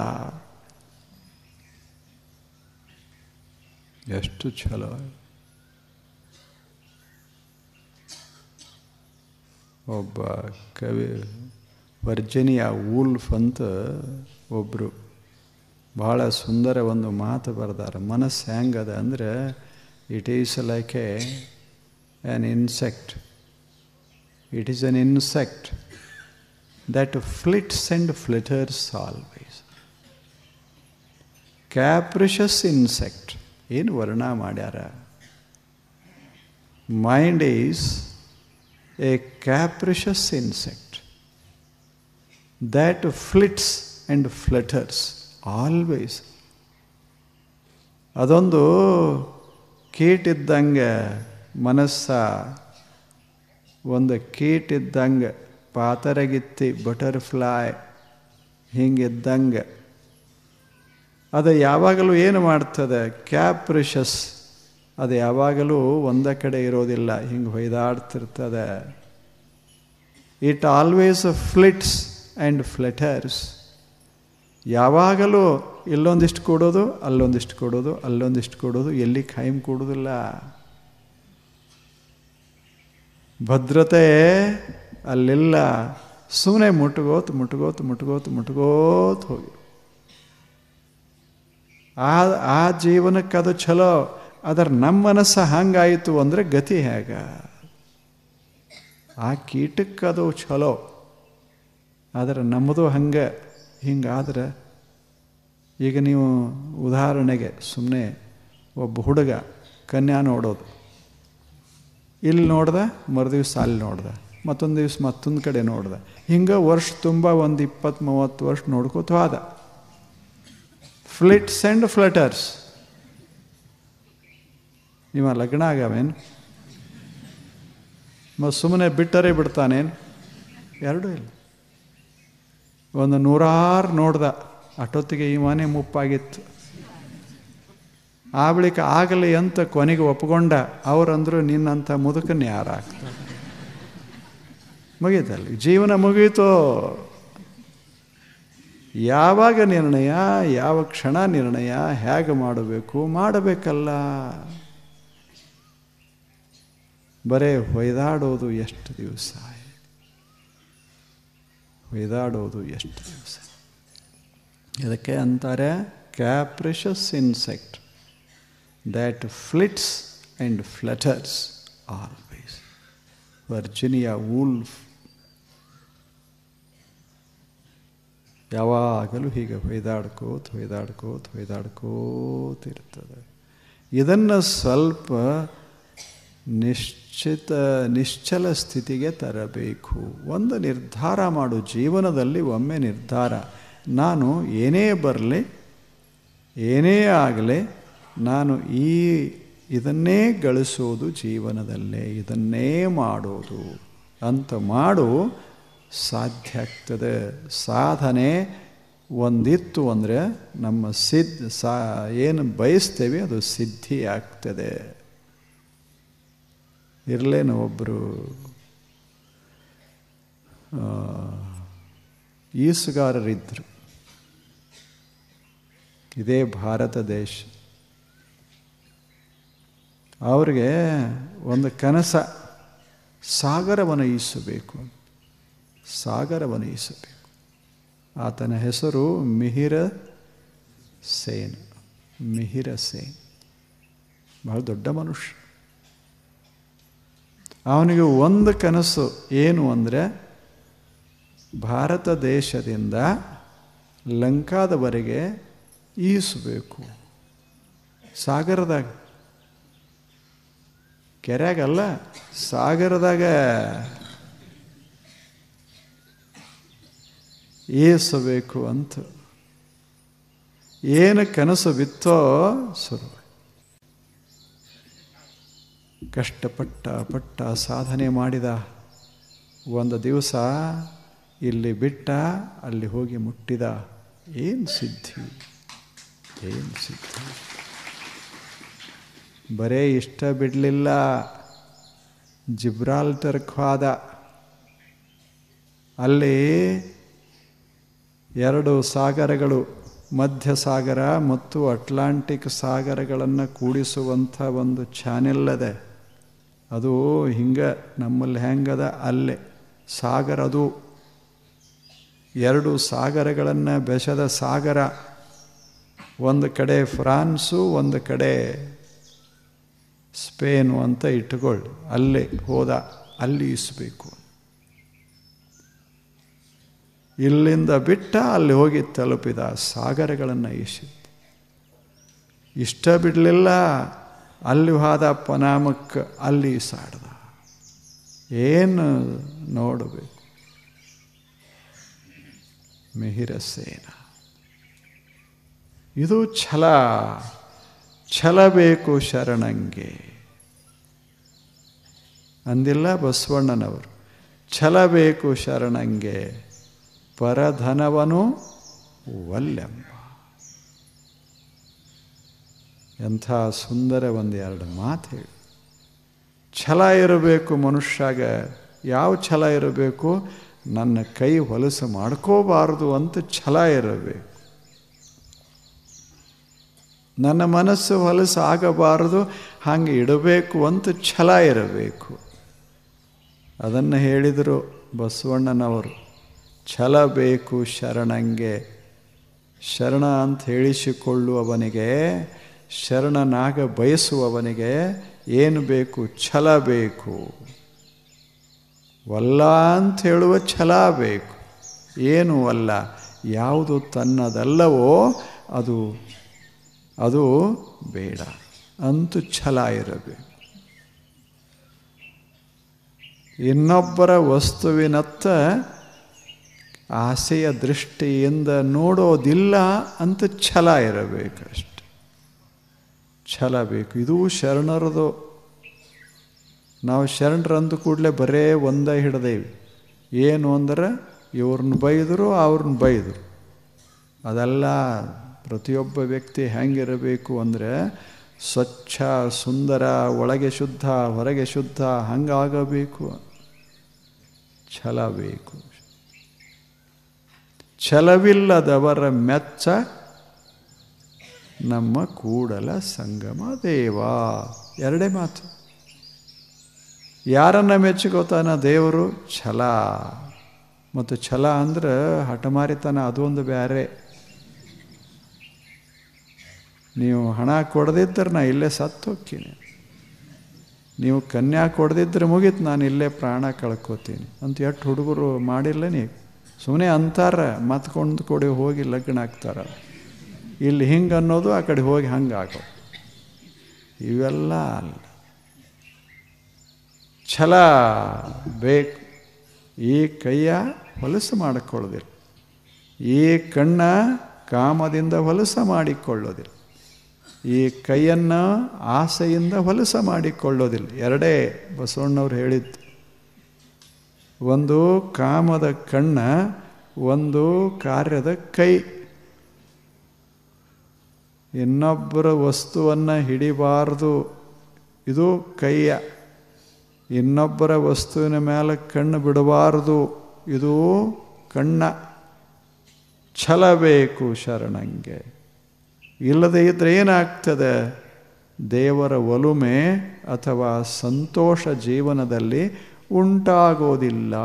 ಎಷ್ಟು ಚಲೋ. ಒಬ್ಬ ಕವಿ ವರ್ಜಿನಿಯಾ ವೂಲ್ಫ್ ಅಂತ ಒಬ್ಬರು ಭಾಳ ಸುಂದರ ಒಂದು ಮಾತು ಬರೆದಾರೆ. ಮನಸ್ಸು ಹೆಂಗದ ಅಂದರೆ, it is like an insect. It is an insect that flits and flitters always. Capricious insect. ಏನು ವರ್ಣ ಮಾಡ್ಯಾರ? Mind is a capricious insect. that flits and flutters always. ಅದೊಂದು ಕೀಟಿದ್ದಂಗೆ ಮನಸ್ಸ, ಒಂದು ಕೀಟಿದ್ದಂಗೆ, ಪಾತರಗಿತ್ತಿ ಬಟರ್ಫ್ಲೈ ಹಿಂಗಿದ್ದಂಗೆ. ಅದು ಯಾವಾಗಲೂ ಏನು ಮಾಡ್ತದೆ? ಕ್ಯಾಪ್ರಿಷಸ್. ಅದು ಯಾವಾಗಲೂ ಒಂದೇ ಕಡೆ ಇರೋದಿಲ್ಲ, ಹಿಂಗೆ ಹೊಯ್ದಾಡ್ತಿರ್ತದೆ. It always flits and flutters. ಯಾವಾಗಲೂ ಇಲ್ಲೊಂದಿಷ್ಟು ಕೊಡೋದು, ಅಲ್ಲೊಂದಿಷ್ಟು ಕೊಡೋದು, ಅಲ್ಲೊಂದಿಷ್ಟು ಕೊಡೋದು, ಎಲ್ಲಿ ಖಾಯಂ ಕೊಡೋದಿಲ್ಲ. ಭದ್ರತೆ ಅಲ್ಲಿಲ್ಲ. ಸುಮ್ಮನೆ ಮುಟ್ಗೋತು ಮುಟ್ಗೋತು ಮುಟ್ಗೋತು ಮುಟ್ಗೋತು ಹೋಗಿ. ಆ ಜೀವನಕ್ಕೆ ಅದು ಚಲೋ. ಅದರ ನಮ್ಮ ಮನಸ್ಸು ಹಂಗಾಯಿತು ಅಂದರೆ ಗತಿ ಹೇಗ? ಆ ಕೀಟಕ್ಕೆ ಅದು ಚಲೋ, ಆದರೆ ನಮ್ಮದು ಹಿಂಗಾದ್ರೆ ಈಗ ನೀವು ಉದಾಹರಣೆಗೆ ಸುಮ್ಮನೆ ಒಬ್ಬ ಹುಡುಗ ಕನ್ಯಾ ನೋಡೋದು, ಇಲ್ಲಿ ನೋಡ್ದೆ, ಮರುದಿವ್ಸ ಅಲ್ಲಿ ನೋಡ್ದೆ, ಮತ್ತೊಂದು ದಿವ್ಸ ಮತ್ತೊಂದು ಕಡೆ ನೋಡ್ದೆ, ಹಿಂಗೆ ವರ್ಷ ತುಂಬ ಒಂದು 20-30 ವರ್ಷ ನೋಡ್ಕೋತ ಹೋದ. ಫ್ಲಿಟ್ಸ್ ಆ್ಯಂಡ್ ಫ್ಲಟರ್ಸ್. ಇವ ಲಗ್ನ ಆಗವೇನು? ಮತ್ತು ಸುಮ್ಮನೆ ಬಿಟ್ಟರೆ ಬಿಡ್ತಾನೇನು? ಎರಡೂ ಇಲ್ಲ. ಒಂದು 100 ನೋಡ್ದ, ಅಷ್ಟೊತ್ತಿಗೆ ಈ ಮನೆ ಮುಪ್ಪಾಗಿತ್ತು. ಆ ಬಳಿಕ ಆಗಲಿ ಅಂತ ಕೊನೆಗೆ ಒಪ್ಕೊಂಡ. ಅವರಂದ್ರು ನಿನ್ನಂಥ ಮುದುಕನ್ನ ಯಾರಾಗ್ತಾರೆ? ಮುಗೀತಲ್ಲಿ, ಜೀವನ ಮುಗೀತು. ಯಾವಾಗ ನಿರ್ಣಯ, ಯಾವ ಕ್ಷಣ ನಿರ್ಣಯ, ಹೇಗೆ ಮಾಡಬೇಕು, ಮಾಡಬೇಕಲ್ಲ. ಬರೇ ಹೊಯ್ದಾಡೋದು ಎಷ್ಟು ದಿವಸ, ಹೊಯ್ದಾಡೋದು ಎಷ್ಟು ದಿವಸ. ಇದಕ್ಕೆ ಅಂತಾರೆ capricious insect that flits and flutters always. Virginia Woolf ಯಾವಾಗಲೂ ಹೀಗೆ ಹೊಯ್ದಾಡ್ಕೋತಿರ್ತದೆ. ಇದನ್ನು ಸ್ವಲ್ಪ ನಿಶ್ಚಲ ಸ್ಥಿತಿಗೆ ತರಬೇಕು. ಒಂದು ನಿರ್ಧಾರ ಮಾಡು ಜೀವನದಲ್ಲಿ. ಒಮ್ಮೆ ನಿರ್ಧಾರ, ನಾನು ಏನೇ ಬರಲಿ, ಏನೇ ಆಗಲಿ, ನಾನು ಇದನ್ನೇ ಗಳಿಸೋದು ಜೀವನದಲ್ಲೇ, ಇದನ್ನೇ ಮಾಡೋದು ಅಂತ ಮಾಡು. ಸಾಧ್ಯ ಆಗ್ತದೆ. ಸಾಧನೆ ಒಂದಿತ್ತು ಅಂದರೆ ನಮ್ಮ ಏನು ಬಯಸ್ತೇವೆ ಅದು ಸಿದ್ಧಿ ಆಗ್ತದೆ. ಇರಲೇನು ಒಬ್ಬರು ಈಸುಗಾರರಿದ್ದರು, ಇದೇ ಭಾರತ ದೇಶ. ಅವ್ರಿಗೆ ಒಂದು ಕನಸ, ಸಾಗರವನ್ನು ಈಸಬೇಕು. ಆತನ ಹೆಸರು ಮಿಹಿರ ಸೇನ್. ಬಹಳ ದೊಡ್ಡ ಮನುಷ್ಯ. ಅವನಿಗೆ ಒಂದು ಕನಸು ಏನು ಅಂದರೆ, ಭಾರತ ದೇಶದಿಂದ ಲಂಕಾದವರೆಗೆ ಈಸಬೇಕು. ಸಾಗರದಾಗ, ಕೆರೆಯಾಗಲ್ಲ, ಸಾಗರದಾಗ ಈಸಬೇಕು ಅಂತ ಏನು ಕನಸು ಬಿತ್ತೋ ಶುರು. ಕಷ್ಟಪಟ್ಟ ಸಾಧನೆ ಮಾಡಿದ. ಒಂದು ದಿವಸ ಇಲ್ಲಿ ಬಿಟ್ಟ, ಅಲ್ಲಿ ಹೋಗಿ ಮುಟ್ಟಿದ. ಏನು ಸಿದ್ಧಿ! ಬರೇ ಇಷ್ಟ ಬಿಡಲಿಲ್ಲ, ಜಿಬ್ರಾಲ್ಟರ್ಗೆ ಹೋದ. ಅಲ್ಲಿ 2 ಸಾಗರಗಳು, ಮಧ್ಯ ಸಾಗರ ಮತ್ತು ಅಟ್ಲಾಂಟಿಕ್ ಸಾಗರಗಳನ್ನು ಕೂಡಿಸುವಂಥ ಒಂದು ಚಾನೆಲ್ ಅದೆ. ಅದು ಹಿಂಗೆ ನಮ್ಮಲ್ಲಿ ಹೆಂಗದ ಅಲ್ಲೇ ಸಾಗರ. ಅದು 2 ಸಾಗರಗಳನ್ನು ಬೆಸೆದ ಸಾಗರ. ಒಂದು ಕಡೆ ಫ್ರಾನ್ಸು, ಒಂದು ಕಡೆ ಸ್ಪೇನು ಅಂತ ಇಟ್ಟುಕೊಳ್ಳಿ. ಅಲ್ಲೇ ಹೋದ, ಅಲ್ಲಿ ಈಸಬೇಕು. ಇಲ್ಲಿಂದ ಬಿಟ್ಟ, ಅಲ್ಲಿ ಹೋಗಿ ತಲುಪಿದ. ಸಾಗರಗಳನ್ನು ಈಸಿದ. ಇಷ್ಟ ಬಿಡಲಿಲ್ಲ, ಅಲ್ಲಿ ಹೋದ ಪನಾಮಕ್ಕೆ, ಅಲ್ಲಿ ಈಸಾಡ್ದ. ಏನು ನೋಡಬೇಕು! ಮಿಹಿರಸೇನ. ಇದು ಛಲ. ಛಲ ಬೇಕು ಶರಣಂಗೆ ಅಂದಿಲ್ಲ ಬಸವಣ್ಣನವರು. ಛಲ ಬೇಕು ಶರಣಂಗೆ ಪರಧನವನು ಒಲ್ಲೆಂಬ. ಎಂಥ ಸುಂದರ ಒಂದೆರಡು ಮಾತು ಹೇಳಿ. ಛಲ ಇರಬೇಕು ಮನುಷ್ಯಾಗ. ಯಾವ ಛಲ ಇರಬೇಕು? ನನ್ನ ಕೈ ಹೊಲಸು ಮಾಡ್ಕೋಬಾರ್ದು ಅಂತ ಛಲ ಇರಬೇಕು. ನನ್ನ ಮನಸ್ಸು ಹೊಲಸು ಆಗಬಾರದು ಹಾಗೆ ಇಡಬೇಕು ಅಂತ ಛಲ ಇರಬೇಕು. ಅದನ್ನು ಹೇಳಿದರು ಬಸವಣ್ಣನವರು. ಛಲ ಬೇಕು ಶರಣಂಗೆ. ಶರಣ ಅಂತ ಹೇಳಿಸಿಕೊಳ್ಳುವವನಿಗೆ, ಶರಣನಾಗ ಬಯಸುವವನಿಗೆ ಏನು ಬೇಕು? ಛಲ ಬೇಕು. ವಲ್ಲ ಅಂತ ಹೇಳುವ ಛಲ ಬೇಕು. ಏನು ಅಲ್ಲ, ಯಾವುದು ತನ್ನದಲ್ಲವೋ ಅದು ಬೇಡ ಅಂತೂ ಛಲ ಇರಬೇಕು. ಇನ್ನೊಬ್ಬರ ವಸ್ತುವಿನತ್ತ ಆಸೆಯ ದೃಷ್ಟಿಯಿಂದ ನೋಡೋದಿಲ್ಲ ಅಂತ ಛಲ ಇರಬೇಕಷ್ಟೆ. ಛಲ ಬೇಕು. ಇದು ಶರಣರದು. ನಾವು ಶರಣರಂದು ಕೂಡಲೇ ಬರೇ ಒಂದೇ ಹಿಡ್ದೇವಿ. ಏನು ಅಂದ್ರೆ ಇವ್ರನ್ನ ಬೈದರು ಅವ್ರನ್ನ ಬೈದರು. ಅದೆಲ್ಲ ಪ್ರತಿಯೊಬ್ಬ ವ್ಯಕ್ತಿ ಹೆಂಗಿರಬೇಕು ಅಂದರೆ ಸ್ವಚ್ಛ ಸುಂದರ, ಒಳಗೆ ಶುದ್ಧ ಹೊರಗೆ ಶುದ್ಧ, ಹಂಗಾಗಬೇಕು. ಛಲ ಬೇಕು. ಛಲವಿಲ್ಲದವರ ಮೆಚ್ಚ ನಮ್ಮ ಕೂಡಲ ಸಂಗಮ ದೇವ. ಎರಡೇ ಮಾತು. ಯಾರನ್ನ ಮೆಚ್ಚಿಕೋತಾನ ದೇವರು? ಛಲ. ಮತ್ತು ಛಲ ಅಂದ್ರೆ ಹಠಮಾರಿತನ, ಅದೊಂದು ಬೇರೆ. ನೀವು ಹಣ ಕೊಡದಿದ್ದರೆ ನಾ ಇಲ್ಲೇ ಸತ್ತು ಹೋಗ್ತೀನಿ, ನೀವು ಕನ್ಯಾ ಕೊಡದಿದ್ದರೆ ಮುಗೀತು, ನಾನು ಇಲ್ಲೇ ಪ್ರಾಣ ಕಳ್ಕೋತೀನಿ ಅಂತ ಎಷ್ಟು ಹುಡುಗರು ಮಾಡಿಲ್ಲ. ನೀವು ಸುಮ್ಮನೆ ಅಂತಾರ, ಮತ್ಕೊಂಡು ಕೊಡಿ ಹೋಗಿ ಲಗ್ನ ಆಗ್ತಾರ. ಇಲ್ಲಿ ಹಿಂಗೆ ಅನ್ನೋದು, ಆ ಕಡೆ ಹೋಗಿ ಹಂಗೆ ಆಗೋ. ಇವೆಲ್ಲ ಅಲ್ಲ. ಛಲ ಬೇಕು. ಈ ಕೈಯ ಹೊಲಸು ಮಾಡಿಕೊಳ್ಳೋದಿಲ್ಲ, ಈ ಕಣ್ಣ ಕಾಮದಿಂದ ಹೊಲಸ ಮಾಡಿಕೊಳ್ಳೋದಿಲ್ಲ, ಈ ಕೈಯನ್ನು ಆಸೆಯಿಂದ ಹೊಲಸ ಮಾಡಿಕೊಳ್ಳೋದಿಲ್ಲ. ಎರಡೇ ಬಸವಣ್ಣವ್ರು ಹೇಳಿದ್ದು. ಒಂದು ಕಾಮದ ಕಣ್ಣ, ಒಂದು ಕಾರ್ಯದ ಕೈ. ಇನ್ನೊಬ್ಬರ ವಸ್ತುವನ್ನು ಹಿಡಿಬಾರ್ದು, ಇದು ಕೈಯ. ಇನ್ನೊಬ್ಬರ ವಸ್ತುವಿನ ಮೇಲೆ ಕಣ್ಣು ಬಿಡಬಾರ್ದು, ಇದು ಕಣ್ಣ. ಛಲ ಬೇಕು ಶರಣಂಗೆ. ಇಲ್ಲದೇ ಇದ್ದರೆ ಏನಾಗ್ತದೆ? ದೇವರ ಒಲುಮೆ ಅಥವಾ ಸಂತೋಷ ಜೀವನದಲ್ಲಿ ಉಂಟಾಗೋದಿಲ್ಲ.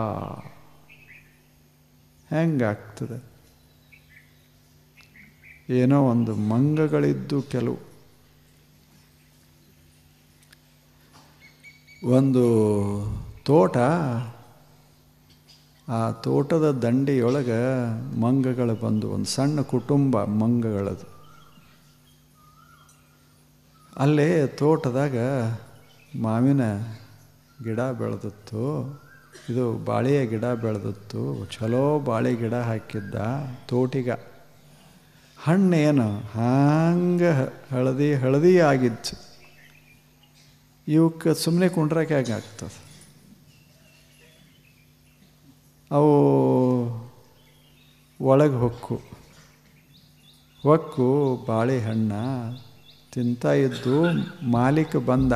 ಹೆಂಗಾಗ್ತದೆ? ಏನೋ ಒಂದು ಮಂಗಗಳಿದ್ದು ಕೆಲವು. ಒಂದು ತೋಟ, ಆ ತೋಟದ ದಂಡಿಯೊಳಗೆ ಮಂಗಗಳು ಬಂದು, ಒಂದು ಸಣ್ಣ ಕುಟುಂಬ ಮಂಗಗಳದು. ಅಲ್ಲೇ ತೋಟದಾಗ ಮಾವಿನ ಗಿಡ ಬೆಳೆದಿತ್ತು, ಇದು ಬಾಳೆಯ ಗಿಡ ಬೆಳೆದಿತ್ತು. ಚಲೋ ಬಾಳೆ ಗಿಡ ಹಾಕಿದ್ದ ತೋಟಿಗ. ಹಣ್ಣೇನು ಹಂಗೆ ಹಳದಿ ಆಗಿತ್ತು. ಇವಕ್ಕೆ ಸುಮ್ಮನೆ ಕುಂಡ್ರಕ್ಕೆ ಆಗ್ತದೆ. ಅವು ಒಳಗೆ ಹೊಕ್ಕು ಬಾಳೆಹಣ್ಣ ತಿಂತ ಇದ್ದು. ಮಾಲೀಕ ಬಂದ.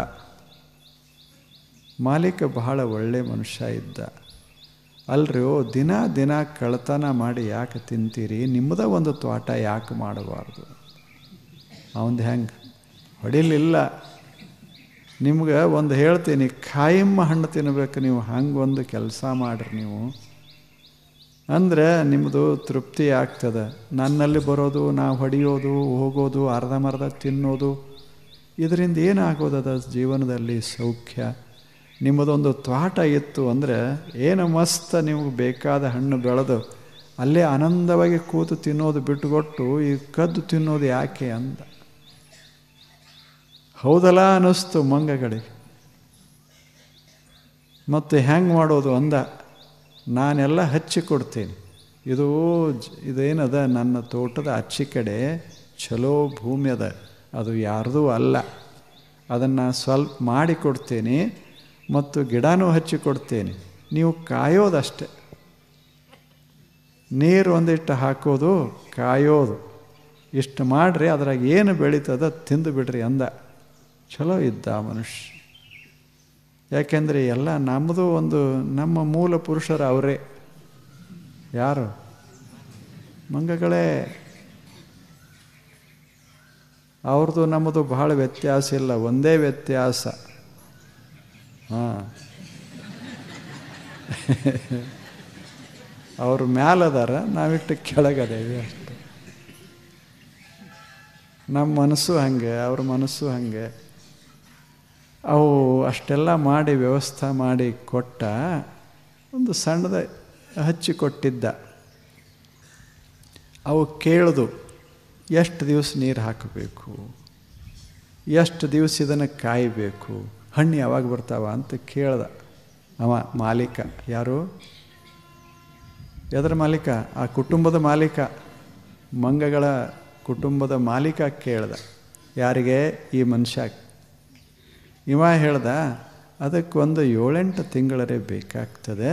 ಮಾಲೀಕ ಬಹಳ ಒಳ್ಳೆ ಮನುಷ್ಯ ಇದ್ದ. ಅಲ್ರಿ ದಿನ ಕಳ್ತನ ಮಾಡಿ ಯಾಕೆ ತಿಂತೀರಿ? ನಿಮ್ಮದ ಒಂದು ತೋಟ ಯಾಕೆ ಮಾಡಬಾರ್ದು? ಅವಂದು ಹೆಂಗೆ ಹೊಡಿಲಿಲ್ಲ. ನಿಮ್ಗೆ ಒಂದು ಹೇಳ್ತೀನಿ, ಕಾಯಮ್ಮ ಹಣ್ಣು ತಿನ್ನಬೇಕು ನೀವು. ಹಂಗೆ ಒಂದು ಕೆಲಸ ಮಾಡಿರಿ ನೀವು, ಅಂದರೆ ನಿಮ್ಮದು ತೃಪ್ತಿ ಆಗ್ತದೆ. ನನ್ನಲ್ಲಿ ಬರೋದು, ನಾವು ಹೊಡೆಯೋದು, ಹೋಗೋದು, ಅರ್ಧಂಬರ್ಧ ತಿನ್ನೋದು, ಇದರಿಂದ ಏನಾಗೋದದ ಜೀವನದಲ್ಲಿ ಸೌಖ್ಯ? ನಿಮ್ಮದೊಂದು ತೋಟ ಇತ್ತು ಅಂದರೆ ಏನು ಮಸ್ತ್, ನಿಮಗೆ ಬೇಕಾದ ಹಣ್ಣು ಬೆಳೆದು ಅಲ್ಲೇ ಆನಂದವಾಗಿ ಕೂತು ತಿನ್ನೋದು ಬಿಟ್ಟುಕೊಟ್ಟು ಈ ಕದ್ದು ತಿನ್ನೋದು ಯಾಕೆ ಅಂದ. ಹೌದಲ್ಲ ಅನ್ನಿಸ್ತು ಮಂಗಗಳಿಗೆ. ಮತ್ತು ಹೆಂಗೆ ಮಾಡೋದು ಅಂದ. ನಾನೆಲ್ಲ ಹಚ್ಚಿಕೊಡ್ತೀನಿ, ಇದೇನದ ನನ್ನ ತೋಟದ ಆಚೆ ಕಡೆ ಚಲೋ ಭೂಮಿ ಅದ, ಅದು ಯಾರ್ದೂ ಅಲ್ಲ. ಅದನ್ನು ಸ್ವಲ್ಪ ಮಾಡಿಕೊಡ್ತೇನೆ ಮತ್ತು ಗಿಡನೂ ಹಚ್ಚಿಕೊಡ್ತೇನೆ, ನೀವು ಕಾಯೋದಷ್ಟೆ. ನೀರು ಒಂದಿಷ್ಟು ಹಾಕೋದು, ಕಾಯೋದು, ಇಷ್ಟು ಮಾಡಿರಿ, ಅದ್ರಾಗ ಏನು ಬೆಳೀತದ ತಿಂದು ಬಿಡ್ರಿ ಅಂದ. ಚಲೋ ಇದ್ದ ಮನುಷ್ಯ. ಯಾಕೆಂದರೆ ಎಲ್ಲ ನಮ್ಮದು ಒಂದು ನಮ್ಮ ಮೂಲ ಪುರುಷರು ಅವರೇ. ಯಾರು? ಮಂಗಗಳೇ. ಅವ್ರದ್ದು ನಮ್ಮದು ಬಹಳ ವ್ಯತ್ಯಾಸ ಇಲ್ಲ, ಒಂದೇ ವ್ಯತ್ಯಾಸ. ಹಾಂ, ಅವ್ರ ಮ್ಯಾಲದಾರ, ನಾವಿಟ್ಟು ಕೆಳಗದೇವಿ ಅಷ್ಟೆ. ನಮ್ಮ ಮನಸ್ಸು ಹಾಗೆ, ಅವ್ರ ಮನಸ್ಸು ಹಾಗೆ. ಅವು ಅಷ್ಟೆಲ್ಲ ಮಾಡಿ ವ್ಯವಸ್ಥೆ ಮಾಡಿ ಕೊಟ್ಟ. ಒಂದು ಸಣ್ಣದ ಹಚ್ಚಿಕೊಟ್ಟಿದ್ದ. ಅವು ಕೇಳ್ದು, ಎಷ್ಟು ದಿವಸ ನೀರು ಹಾಕಬೇಕು, ಎಷ್ಟು ದಿವಸ ಇದನ್ನು ಕಾಯಬೇಕು, ಹಣ್ಣು ಯಾವಾಗ ಬರ್ತಾವ ಅಂತ ಕೇಳ್ದ ಅವ ಮಾಲೀಕ. ಯಾರು? ಎದರ ಮಾಲೀಕ? ಆ ಕುಟುಂಬದ ಮಾಲೀಕ, ಮಂಗಗಳ ಕುಟುಂಬದ ಮಾಲೀಕ ಕೇಳ್ದ. ಯಾರಿಗೆ? ಈ ಮನುಷ್ಯ. ಇವ ಹೇಳ್ದ, ಅದಕ್ಕೊಂದು 7-8 ತಿಂಗಳರೇ ಬೇಕಾಗ್ತದೆ,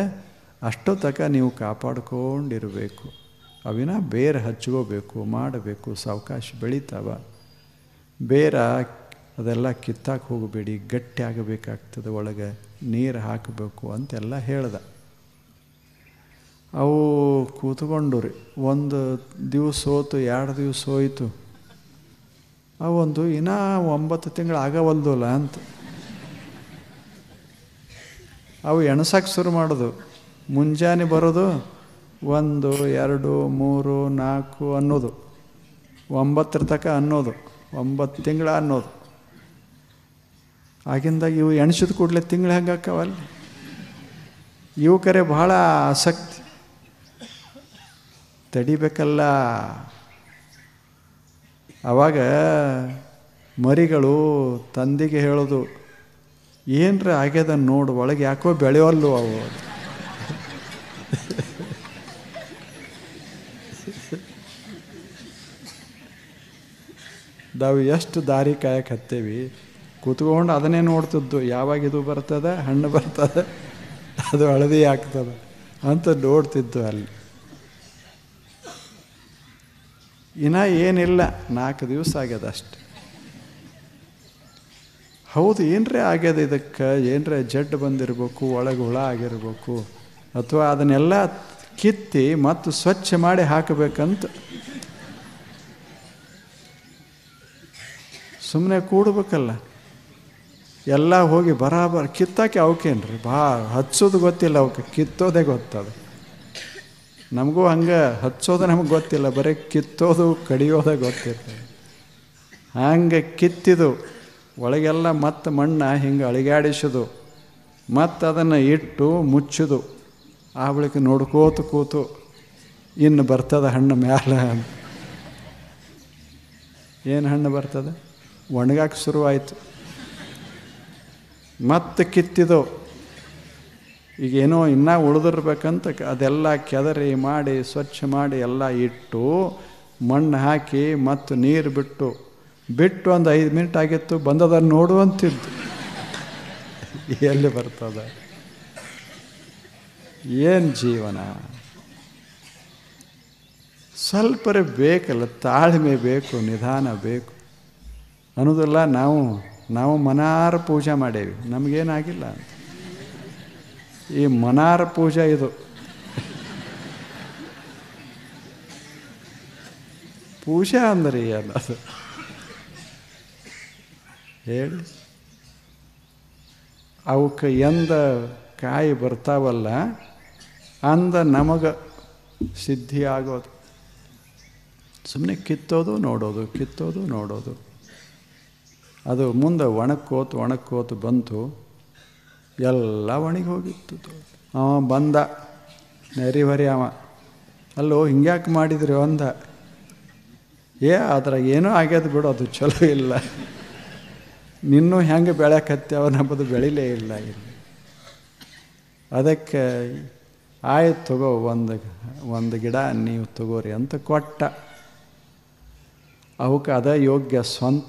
ಅಷ್ಟೋ ತನಕ ನೀವು ಕಾಪಾಡ್ಕೊಂಡಿರಬೇಕು. ಅವಿನ ಬೇರೆ ಹಚ್ಕೋಬೇಕು, ಮಾಡಬೇಕು, ಸಾವಕಾಶ ಬೆಳೀತಾವ. ಬೇರ ಅದೆಲ್ಲ ಕಿತ್ತಾಕ್ ಹೋಗಬೇಡಿ, ಗಟ್ಟಿ ಆಗಬೇಕಾಗ್ತದೆ, ಒಳಗೆ ನೀರು ಹಾಕಬೇಕು ಅಂತೆಲ್ಲ ಹೇಳ್ದ. ಅವು ಕೂತ್ಕೊಂಡು ರೀ, ಒಂದು ದಿವಸ ಹೋಯ್ತು, 2 ದಿವಸ ಹೋಯ್ತು. ಅವೊಂದು ಇನ್ನೂ 9 ತಿಂಗಳು ಆಗವಲ್ದಲ್ಲ ಅಂತ ಅವು ಎಣಸಕ್ಕೆ ಶುರು ಮಾಡೋದು. ಮುಂಜಾನೆ ಬರೋದು, 1, 2, 3, 4 ಅನ್ನೋದು, 9 ತನಕ ಅನ್ನೋದು, 9 ತಿಂಗಳ ಅನ್ನೋದು. ಆಗಿಂದಾಗ ಇವು ಎಣಸಿದ ಕೂಡಲೇ ತಿಂಗಳು ಹೆಂಗೆ ಹಾಕವಲ್ಲ. ಇವು ಕರೆ ಭಾಳ ಆಸಕ್ತಿ, ತಡಿಬೇಕಲ್ಲ. ಆವಾಗ ಮರಿಗಳು ತಂದೆಗೆ ಹೇಳೋದು, ಏನರ ಆಗ್ಯದ ನೋಡು, ಒಳಗೆ ಯಾಕೋ ಬೆಳೆಯೋಲ್ಲು ಅವು. ನಾವು ಎಷ್ಟು ದಾರಿ ಕಾಯಕ್ಕೆ ಹತ್ತೇವಿ, ಕೂತ್ಕೊಂಡು ಅದನ್ನೇ ನೋಡ್ತಿದ್ದು. ಯಾವಾಗ ಇದು ಬರ್ತದೆ, ಹಣ್ಣು ಬರ್ತದೆ, ಅದು ಹಳದಿ ಆಗ್ತದೆ ಅಂತ ನೋಡ್ತಿದ್ದು ಅಲ್ಲಿ. ಇನ್ನ ಏನಿಲ್ಲ, 4 ದಿವಸ ಆಗ್ಯದ ಅಷ್ಟೆ. ಹೌದು, ಏನರೇ ಆಗ್ಯದ, ಇದಕ್ಕೆ ಏನರೇ ಜಡ್ಡು ಬಂದಿರಬೇಕು, ಒಳಗೆ ಹುಳ ಆಗಿರ್ಬೇಕು, ಅಥವಾ ಅದನ್ನೆಲ್ಲ ಕಿತ್ತಿ ಮತ್ತು ಸ್ವಚ್ಛ ಮಾಡಿ ಹಾಕಬೇಕಂತ ಸುಮ್ಮನೆ ಕೂಡಬೇಕಲ್ಲ. ಎಲ್ಲ ಹೋಗಿ ಬರಾಬರ್ ಕಿತ್ತಾಕಿ ಅವಕ್ಕೇನ್ರಿ ಹಚ್ಚೋದು ಗೊತ್ತಿಲ್ಲ, ಅವಕ್ಕೆ ಕಿತ್ತೋದೇ ಗೊತ್ತದ. ನಮಗೂ ಹಂಗೆ ಹಚ್ಚೋದು ನಮಗೆ ಗೊತ್ತಿಲ್ಲ, ಬರೀ ಕಿತ್ತೋದು ಕಡಿಯೋದೇ ಗೊತ್ತಿರ್ತದೆ. ಹಂಗೆ ಕಿತ್ತಿದು ಒಳಗೆಲ್ಲ ಮತ್ತೆ ಮಣ್ಣು ಹಿಂಗೆ ಅಳಿಗಾಡಿಸೋದು, ಮತ್ತು ಅದನ್ನು ಇಟ್ಟು ಮುಚ್ಚೋದು. ಆ ಬಳಿಕ ನೋಡ್ಕೋತ ಕೂತು ಇನ್ನು ಬರ್ತದೆ ಹಣ್ಣು ಮ್ಯಾಲ. ಏನು ಹಣ್ಣು ಬರ್ತದೆ? ಒಣಗಾಕ ಶುರುವಾಯಿತು. ಮತ್ತೆ ಕಿತ್ತಿದು, ಈಗೇನೋ ಇನ್ನೂ ಉಳಿದಿರ್ಬೇಕಂತ ಅದೆಲ್ಲ ಕೆದರಿ ಮಾಡಿ ಸ್ವಚ್ಛ ಮಾಡಿ ಎಲ್ಲ ಇಟ್ಟು ಮಣ್ಣು ಹಾಕಿ ಮತ್ತು ನೀರು ಬಿಟ್ಟು ಒಂದು 5 ಮಿನಿಟ್ ಆಗಿತ್ತು, ಬಂದದನ್ನು ನೋಡುವಂತಿದ್ದು. ಎಲ್ಲಿ ಬರ್ತದೆ? ಏನು ಜೀವನ! ಸ್ವಲ್ಪರೇ ಬೇಕಲ್ಲ, ತಾಳ್ಮೆ ಬೇಕು, ನಿಧಾನ ಬೇಕು ಅನ್ನೋದಿಲ್ಲ. ನಾವು ಮನಾರ ಪೂಜೆ ಮಾಡೇವಿ, ನಮಗೇನಾಗಿಲ್ಲ ಅಂತ. ಈ ಮನಾರ ಪೂಜೆ ಇದು. ಪೂಜೆ ಅಂದ್ರೆ ಏನದು ಹೇಳಿ? ಅವಕ್ಕೆ ಎಂದ ಕಾಯಿ ಬರ್ತಾವಲ್ಲ ಅಂದ ನಮಗೆ ಸಿದ್ಧಿ ಆಗೋದು. ಸುಮ್ಮನೆ ಕಿತ್ತೋದು ನೋಡೋದು, ಕಿತ್ತೋದು ನೋಡೋದು. ಅದು ಮುಂದೆ ಒಣಕ್ಕೋತು ಬಂತು, ಎಲ್ಲ ಒಣಗಿ ಹೋಗಿತ್ತು. ಅವ ಬಂದ ನೆರಿವರಿ, ಅವ ಅಲ್ಲೋ ಹಿಂಗ್ಯಾಕೆ ಮಾಡಿದ್ರಿ ಅಂದ. ಅದ್ರಾಗ ಏನೋ ಆಗ್ಯದ ಬಿಡು, ಅದು ಚಲೋ ಇಲ್ಲ, ನಿನ್ನೂ ಹೆಂಗೆ ಬೆಳೆಯಕತ್ತೇವ, ನಮ್ಮದು ಬೆಳಿಲೇ ಇಲ್ಲ ಇಲ್ಲಿ. ಅದಕ್ಕೆ ಆಯ್ತು ತಗೋ, ಒಂದು ಗಿಡ ನೀವು ತಗೋರಿ ಅಂತ ಕೊಟ್ಟ. ಅವಕ್ಕೆ ಅದ ಯೋಗ್ಯ, ಸ್ವಂತ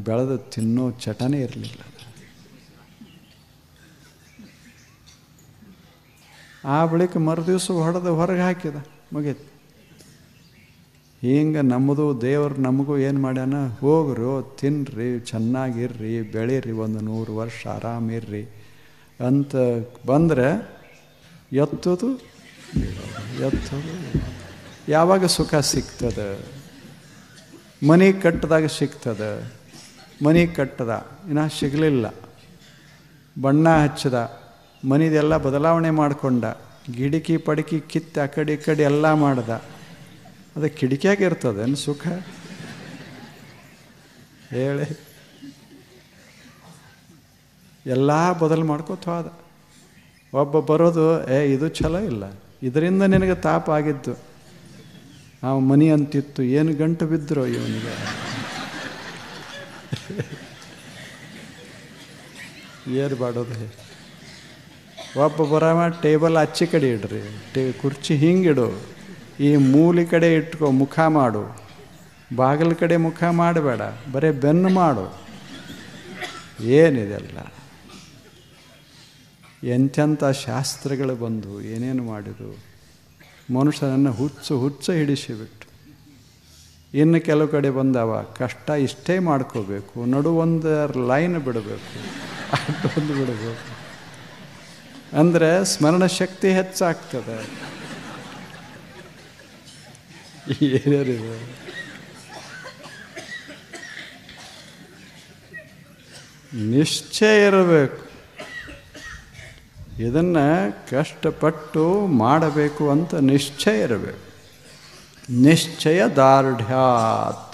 ಬೆಳೆದು ತಿನ್ನೋ ಚಟನೇ ಇರಲಿಲ್ಲ. ಆ ಬಳಿಕ ಮರುದಿವಸ ಹೊಡೆದು ಹೊರಗೆ ಹಾಕಿದ, ಮುಗೀತು. ಹಿಂಗೆ ನಮ್ಮದು ದೇವರು ನಮಗೂ ಏನು ಮಾಡ್ಯಾನ, ಹೋಗ್ರಿ ತಿನ್ನಿರಿ, ಚೆನ್ನಾಗಿರ್ರಿ, ಬೆಳೀರಿ, 100 ವರ್ಷ ಆರಾಮಿರ್ರಿ ಅಂತ ಬಂದರೆ ಎತ್ತೋದು ಯಾವಾಗ ಸುಖ ಸಿಗ್ತದೆ? ಮನೆ ಕಟ್ಟಿದಾಗ ಸಿಗ್ತದೆ. ಮನೆ ಕಟ್ಟದ, ಇನ್ನೂ ಸಿಗಲಿಲ್ಲ. ಬಣ್ಣ ಹಚ್ಚದ, ಮನೆದೆಲ್ಲ ಬದಲಾವಣೆ ಮಾಡಿಕೊಂಡ, ಗಿಡಕಿ ಪಡಿಕಿ ಕಿತ್ತು ಆ ಕಡೆ ಈ ಕಡೆ ಎಲ್ಲ ಮಾಡ್ದ. ಅದು ಕಿಡಿಕಿಯಾಗಿ ಇರ್ತದೇನು ಸುಖ? ಹೇಳಿ. ಎಲ್ಲ ಬದಲು ಮಾಡ್ಕೋತ ಹೋದ. ಒಬ್ಬ ಬರೋದು, ಇದು ಛಲೋ ಇಲ್ಲ, ಇದರಿಂದ ನಿನಗೆ ತಾಪ ಆಗಿದ್ದು. ಆ ಮನಿ ಅಂತಿತ್ತು, ಏನು ಗಂಟು ಬಿದ್ದರು ಇವನಿಗೆ. ಏನು ಮಾಡೋದು? ಒಬ್ಬ ಬರವ, ಟೇಬಲ್ ಆಚೆ ಕಡೆ ಇಡ್ರಿ, ಕುರ್ಚಿ ಹಿಂಗಿಡು, ಈ ಮೂಲೆ ಕಡೆ ಇಟ್ಕೋ, ಮುಖ ಮಾಡು, ಬಾಗಿಲ ಕಡೆ ಮುಖ ಮಾಡಬೇಡ, ಬರೀ ಬೆನ್ನು ಮಾಡು. ಏನಿದೆಲ್ಲ? ಎಂತೆಂಥ ಶಾಸ್ತ್ರಗಳು ಬಂದು ಏನೇನು ಮಾಡಿದು, ಮನುಷ್ಯನನ್ನು ಹುಚ್ಚು ಹಿಡಿಸಿಬಿಟ್ಟು. ಇನ್ನು ಕೆಲವು ಕಡೆ ಬಂದವ, ಕಷ್ಟ ಇಷ್ಟೇ ಮಾಡ್ಕೋಬೇಕು, ಒಂದು ಲೈನ್ ಬಿಡಬೇಕು, ಅಷ್ಟೊಂದು ಬಿಡಬೇಕು, ಅಂದರೆ ಸ್ಮರಣ ಶಕ್ತಿ ಹೆಚ್ಚಾಗ್ತದೆ. ಏನೇನಿದೆ? ನಿಶ್ಚಯ ಇರಬೇಕು. ಇದನ್ನು ಕಷ್ಟಪಟ್ಟು ಮಾಡಬೇಕು ಅಂತ ನಿಶ್ಚಯ ಇರಬೇಕು. ನಿಶ್ಚಯ ದಾರ್ಢ್ಯಾತ್.